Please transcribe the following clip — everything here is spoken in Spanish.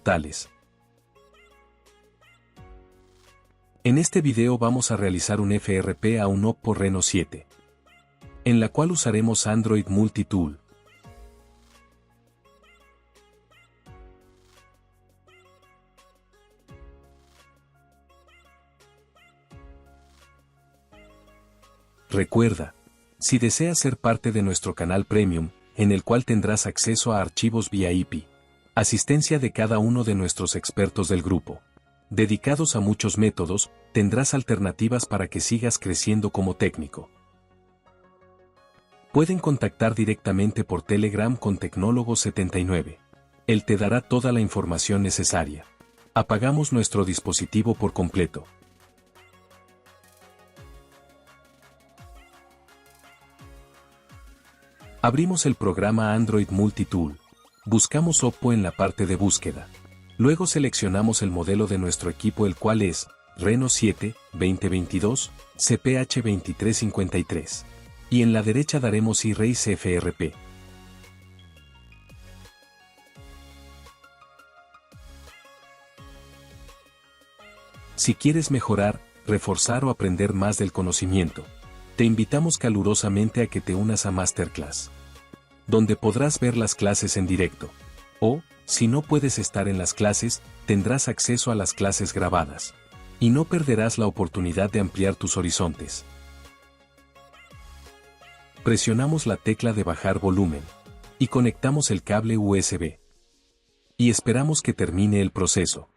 totales. En este video vamos a realizar un FRP a un Oppo Reno 7, en la cual usaremos Android Multitool. Recuerda, si deseas ser parte de nuestro canal Premium, en el cual tendrás acceso a archivos VIP, asistencia de cada uno de nuestros expertos del grupo, dedicados a muchos métodos, tendrás alternativas para que sigas creciendo como técnico. Pueden contactar directamente por Telegram con Tecnólogo79. Él te dará toda la información necesaria. Apagamos nuestro dispositivo por completo. Abrimos el programa Android Multitool. Buscamos Oppo en la parte de búsqueda. Luego seleccionamos el modelo de nuestro equipo, el cual es Reno 7 2022 CPH 2353. Y en la derecha daremos Erase FRP. Si quieres mejorar, reforzar o aprender más del conocimiento, te invitamos calurosamente a que te unas a Masterclass, donde podrás ver las clases en directo. O, si no puedes estar en las clases, tendrás acceso a las clases grabadas. Y no perderás la oportunidad de ampliar tus horizontes. Presionamos la tecla de bajar volumen. Y conectamos el cable USB. Y esperamos que termine el proceso.